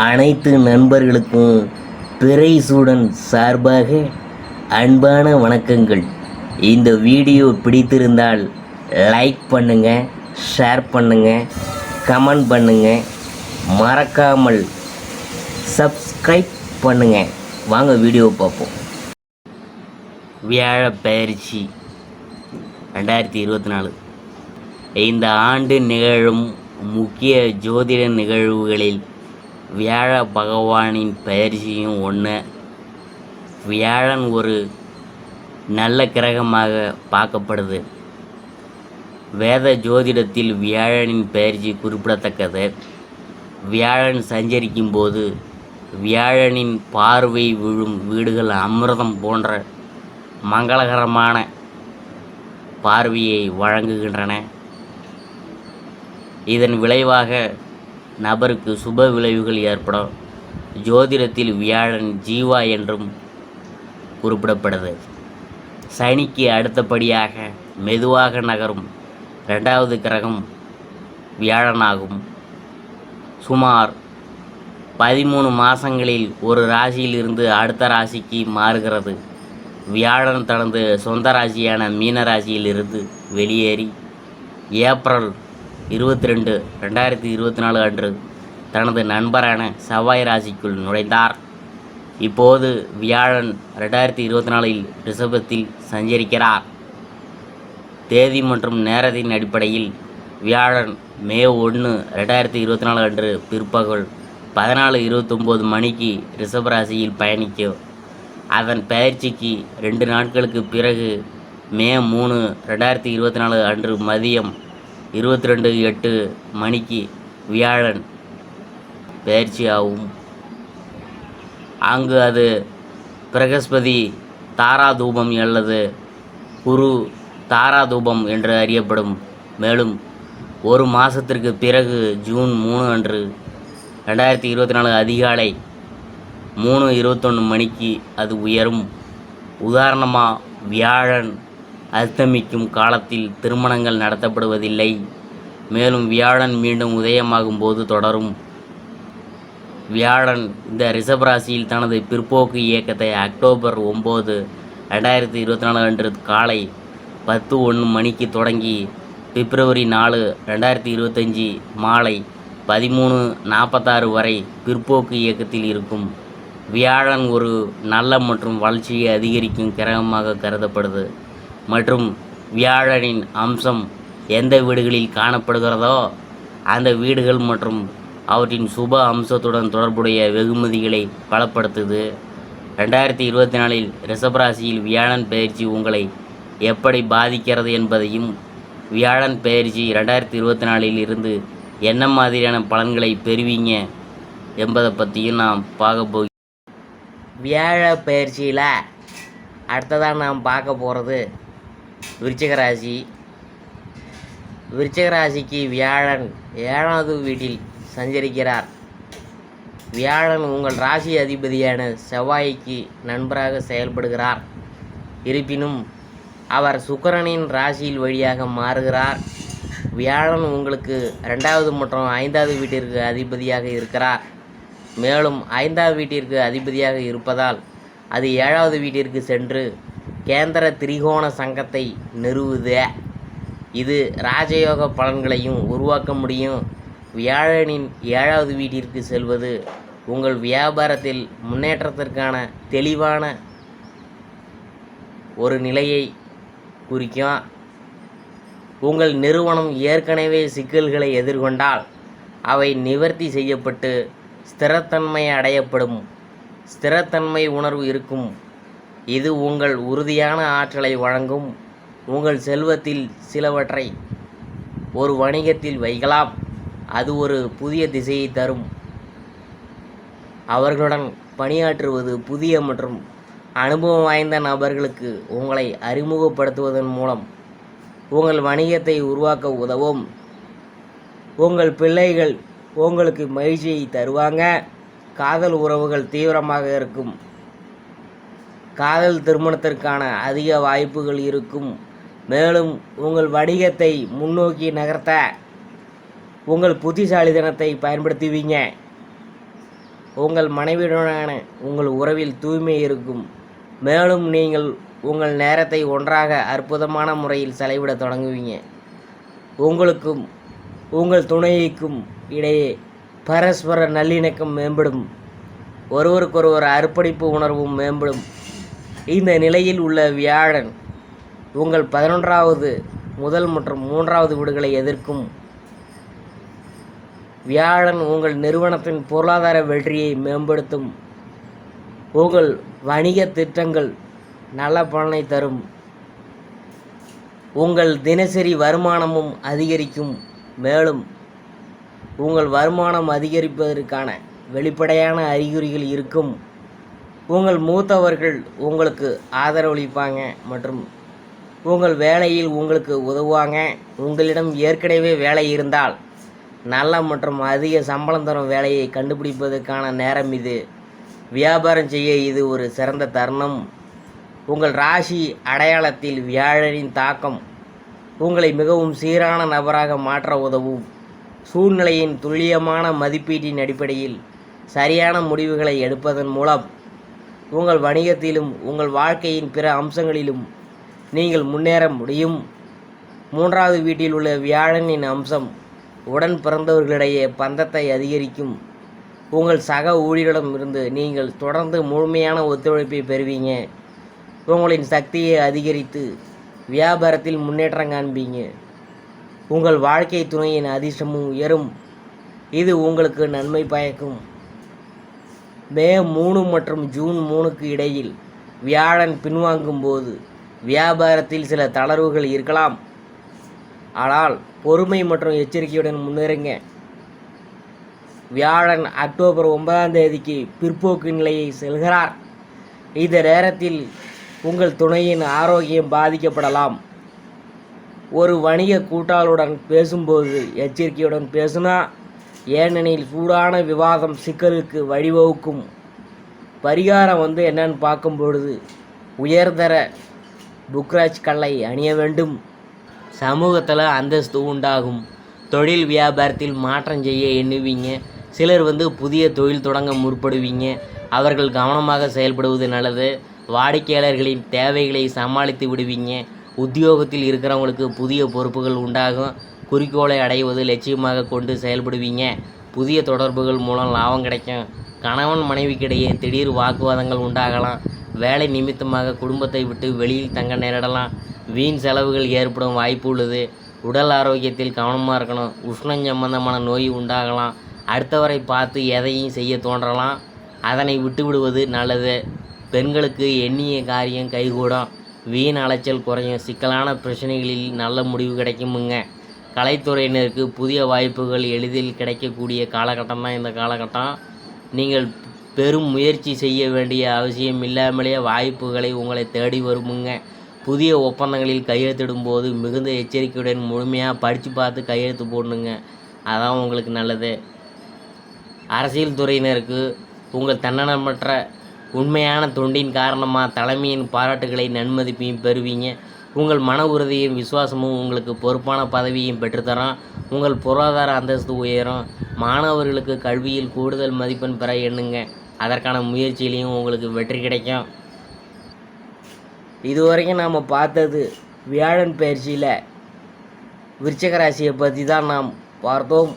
அனைத்து நண்பர்களுக்கும் பிறைசூடன் சார்பாக அன்பான வணக்கங்கள். இந்த வீடியோ பிடித்திருந்தால் லைக் பண்ணுங்கள், ஷேர் பண்ணுங்கள், கமெண்ட் பண்ணுங்கள், மறக்காமல் சப்ஸ்கிரைப் பண்ணுங்கள். வாங்க வீடியோ பார்ப்போம். வியாழ பயிற்சி 2024 இந்த ஆண்டு நிகழும் முக்கிய ஜோதிட நிகழ்வுகளில் வியாழ பகவானின் பயிற்சியும் ஒன்று. வியாழன் ஒரு நல்ல கிரகமாக பார்க்கப்படுது. வேத ஜோதிடத்தில் வியாழனின் பயிற்சி குறிப்பிடத்தக்கது. வியாழன் சஞ்சரிக்கும் போது வியாழனின் பார்வை விழும் வீடுகள் அமிர்தம் போன்ற மங்களகரமான பார்வையை வழங்குகின்றன. இதன் விளைவாக நபருக்கு சுப விளைவுகள் ஏற்படும். ஜோதிடத்தில் வியாழன் ஜீவா என்றும் குறிப்பிடப்படுது. சனிக்கு அடுத்தபடியாக மெதுவாக நகரும் 2வது கிரகம் வியாழனாகும். சுமார் 13 மாதங்களில் ஒரு ராசியிலிருந்து அடுத்த ராசிக்கு மாறுகிறது. வியாழன் தனது சொந்த ராசியான மீன ராசியிலிருந்து வெளியேறி ஏப்ரல் 22, 2024 அன்று தனது நண்பரான செவ்வாய் ராசிக்குள் நுழைந்தார். இப்போது வியாழன் 2024இல் ரிஷபத்தில் சஞ்சரிக்கிறார். தேதி மற்றும் நேரத்தின் அடிப்படையில் வியாழன் மே 1, 2024 அன்று பிற்பகல் 14:29 மணிக்கு ரிஷபராசியில் பயணிக்கும். அதன் பயிற்சிக்கு 2 நாட்களுக்கு பிறகு மே 3, 2024 அன்று மதியம் 22:08 மணிக்கு வியாழன் பயிற்சியாகும். அங்கு அது பிரகஸ்பதி தாராதூபம் அல்லது குரு தாராதூபம் என்று அறியப்படும். மேலும் ஒரு மாதத்திற்கு பிறகு ஜூன் 3 அன்று 2024 அதிகாலை 3:21 மணிக்கு அது உயரும். உதாரணமாக, வியாழன் அஸ்தமிக்கும் காலத்தில் திருமணங்கள் நடத்தப்படுவதில்லை. மேலும் வியாழன் மீண்டும் உதயமாகும் போது தொடரும். வியாழன் இந்த ரிஷபராசியில் தனது பிற்போக்கு இயக்கத்தை அக்டோபர் 9, 2024 அன்று காலை 10:01 மணிக்கு தொடங்கி பிப்ரவரி 4, 2025 மாலை 13:46 வரை பிற்போக்கு இயக்கத்தில் இருக்கும். வியாழன் ஒரு நல்ல மற்றும் வளர்ச்சியை அதிகரிக்கும் கிரகமாக கருதப்படுது. மற்றும் வியாழனின் அம்சம் எந்த வீடுகளில் காணப்படுகிறதோ அந்த வீடுகள் மற்றும் அவற்றின் சுப அம்சத்துடன் தொடர்புடைய வெகுமதிகளை பலப்படுத்துது. 2024இல் ரிஷபராசியில் வியாழன் பயிற்சி உங்களை எப்படி பாதிக்கிறது என்பதையும், வியாழன் பயிற்சி 2024இல் இருந்து என்ன மாதிரியான பலன்களை பெறுவீங்க என்பதை பற்றியும் நாம் பார்க்க போகிறோம். வியாழ பயிற்சியில் அடுத்ததாக நாம் பார்க்க போகிறது விருச்சிக ராசி. விருச்சிக ராசிக்கு வியாழன் 7வது வீட்டில் சஞ்சரிக்கிறார். வியாழன் உங்கள் ராசி அதிபதியான செவ்வாய்க்கு நண்பராக செயல்படுகிறார். இருப்பினும் அவர் சுக்கிரனின் ராசியில் வழியாக மாறுகிறார். வியாழன் உங்களுக்கு 2வது மற்றும் 5வது வீட்டிற்கு அதிபதியாக இருக்கிறார். மேலும் 5வது வீட்டிற்கு அதிபதியாக இருப்பதால் அது 7வது வீட்டிற்கு சென்று கேந்திர திரிகோண சங்கத்தை நிறுவுது. இது ராஜயோக பலன்களையும் உருவாக்க முடியும். வியாழனின் 7வது வீட்டிற்கு செல்வது உங்கள் வியாபாரத்தில் முன்னேற்றத்திற்கான தெளிவான ஒரு நிலையை குறிக்கும். உங்கள் நிறுவனம் ஏற்கனவே சிக்கல்களை எதிர்கொண்டால் அவை நிவர்த்தி செய்யப்பட்டு ஸ்திரத்தன்மை அடையப்படும். ஸ்திரத்தன்மை உணர்வு இருக்கும். இது உங்கள் உறுதியான ஆற்றலை வழங்கும். உங்கள் செல்வத்தில் சிலவற்றை ஒரு வணிகத்தில் வைக்கலாம். அது ஒரு புதிய திசையை தரும். அவர்களுடன் பணியாற்றுவது புதிய மற்றும் அனுபவம் வாய்ந்த நபர்களுக்கு உங்களை அறிமுகப்படுத்துவதன் மூலம் உங்கள் வணிகத்தை உருவாக்க உதவும். உங்கள் பிள்ளைகள் உங்களுக்கு மகிழ்ச்சியை தருவாங்க. காதல் உறவுகள் தீவிரமாக இருக்கும். காதல் திருமணத்திற்கான அதிக வாய்ப்புகள் இருக்கும். மேலும் உங்கள் வணிகத்தை முன்னோக்கி நகர்த்த உங்கள் புத்திசாலித்தனத்தை பயன்படுத்துவீங்க. உங்கள் மனைவியுடனான உங்கள் உறவில் தூய்மை இருக்கும். மேலும் நீங்கள் உங்கள் நேரத்தை ஒன்றாக அற்புதமான முறையில் செலவிட தொடங்குவீங்க. உங்களுக்கும் உங்கள் துணைக்கும் இடையே பரஸ்பர நல்லிணக்கம் மேம்படும். ஒருவருக்கொருவர் அர்ப்பணிப்பு உணர்வும் மேம்படும். இந்த நிலையில் உள்ள வியாழன் உங்கள் 11வது முதல் மற்றும் 3வது வீடுகளை எதிர்க்கும். வியாழன் உங்கள் நிறுவனத்தின் பொருளாதார வெற்றியை மேம்படுத்தும். உங்கள் வணிக திட்டங்கள் நல்ல பலனை தரும். உங்கள் தினசரி வருமானமும் அதிகரிக்கும். மேலும் உங்கள் வருமானம் அதிகரிப்பதற்கான வெளிப்படையான அறிகுறிகள் இருக்கும். உங்கள் மூத்தவர்கள் உங்களுக்கு ஆதரவளிப்பாங்க மற்றும் உங்கள் வேலையில் உங்களுக்கு உதவுவாங்க. உங்களிடம் ஏற்கனவே வேலை இருந்தால் நல்ல மற்றும் அதிக சம்பளம் தரும் வேலையை கண்டுபிடிப்பதற்கான நேரம் இது. வியாபாரம் செய்ய இது ஒரு சிறந்த தருணம். உங்கள் ராசி அடையாளத்தில் வியாழனின் தாக்கம் உங்களை மிகவும் சீரான நபராக மாற்ற உதவும். சூழ்நிலையின் துல்லியமான மதிப்பீட்டின் அடிப்படையில் சரியான முடிவுகளை எடுப்பதன் மூலம் உங்கள் வணிகத்திலும் உங்கள் வாழ்க்கையின் பிற அம்சங்களிலும் நீங்கள் முன்னேற முடியும். 3வது வீட்டில் உள்ள வியாழனின் அம்சம் உடன் பிறந்தவர்களிடையே பந்தத்தை அதிகரிக்கும். உங்கள் சக ஊழியரிடம் இருந்து நீங்கள் தொடர்ந்து முழுமையான ஒத்துழைப்பை பெறுவீங்க. உங்களின் சக்தியை அதிகரித்து வியாபாரத்தில் முன்னேற்றம் காண்பீங்க. உங்கள் வாழ்க்கை துணையின் அதிர்ஷ்டமும் உயரும். இது உங்களுக்கு நன்மை பயக்கும். மே 3 மற்றும் ஜூன் 3க்கு இடையில் வியாழன் பின்வாங்கும் போது வியாபாரத்தில் சில தளர்வுகள் இருக்கலாம். ஆனால் பொறுமை மற்றும் எச்சரிக்கையுடன் முன்னேறுங்க. வியாழன் அக்டோபர் 9ஆம் தேதிக்கு பிற்போக்கு நிலையை செல்கிறார். இந்த நேரத்தில் உங்கள் துணையின் ஆரோக்கியம் பாதிக்கப்படலாம். ஒரு வணிக கூட்டாளருடன் பேசும்போது எச்சரிக்கையுடன் பேசுனா, ஏனெனில் சூடான விவாதம் சிக்கலுக்கு வழிவகுக்கும். பரிகாரம் என்னன்னு பார்க்கும்பொழுது உயர்தர புக்ராஜ் கல்லை அணிய வேண்டும். சமூகத்தில் அந்தஸ்து உண்டாகும். தொழில் வியாபாரத்தில் மாற்றம் செய்ய எண்ணுவீங்க. சிலர் புதிய தொழில் தொடங்க முற்படுவீங்க. அவர்கள் கவனமாக செயல்படுவது நல்லது. வாடிக்கையாளர்களின் தேவைகளை சமாளித்து விடுவீங்க. உத்தியோகத்தில் இருக்கிறவங்களுக்கு புதிய பொறுப்புகள் உண்டாகும். குறிக்கோளை அடைவது லட்சியமாக கொண்டு செயல்படுவீங்க. புதிய தொடர்புகள் மூலம் லாபம் கிடைக்கும். கணவன் மனைவிக்கிடையே திடீர் வாக்குவாதங்கள் உண்டாகலாம். வேலை நிமித்தமாக குடும்பத்தை விட்டு வெளியில் தங்க நேரிடலாம். வீண் செலவுகள் ஏற்படும் வாய்ப்பு உள்ளது. உடல் ஆரோக்கியத்தில் கவனமாக இருக்கணும். உஷ்ணம் சம்பந்தமான நோய் உண்டாகலாம். அடுத்தவரை பார்த்து எதையும் செய்ய தோன்றலாம். அதனை விட்டுவிடுவது நல்லது. பெண்களுக்கு எண்ணிய காரியம் கைகூடும். வீண் அலைச்சல் குறையும். சிக்கலான பிரச்சனைகளில் நல்ல முடிவு கிடைக்குமுங்க. கலைத்துறையினருக்கு புதிய வாய்ப்புகள் எளிதில் கிடைக்கக்கூடிய காலகட்டம் தான் இந்த காலகட்டம். நீங்கள் பெரும் முயற்சி செய்ய வேண்டிய அவசியம் இல்லாமலே வாய்ப்புகளை உங்களை தேடி வருமுங்க. புதிய ஒப்பந்தங்களில் கையெழுத்திடும் போது மிகுந்த எச்சரிக்கையுடன் முழுமையாக படித்து பார்த்து கையெழுத்து போடணுங்க. அதான் உங்களுக்கு நல்லது. அரசியல் துறையினருக்கு உங்கள் தன்னலமற்ற உண்மையான தொண்டின் காரணமாக தலைமையின் பாராட்டுகளை நன்மதிப்பையும் பெறுவீங்க. உங்கள் மன உறுதியும் விசுவாசமும் உங்களுக்கு பொறுப்பான பதவியையும் பெற்றுத்தரும். உங்கள் பொருளாதார அந்தஸ்து உயரும். மாணவர்களுக்கு கல்வியில் கூடுதல் மதிப்பெண் பெற எண்ணுங்க. அதற்கான முயற்சியிலையும் உங்களுக்கு வெற்றி கிடைக்கும். இதுவரைக்கும் நாம் பார்த்தது வியாழன் பயிற்சியில் விருச்சிக ராசியை பற்றி தான் நாம் பார்த்தோம்.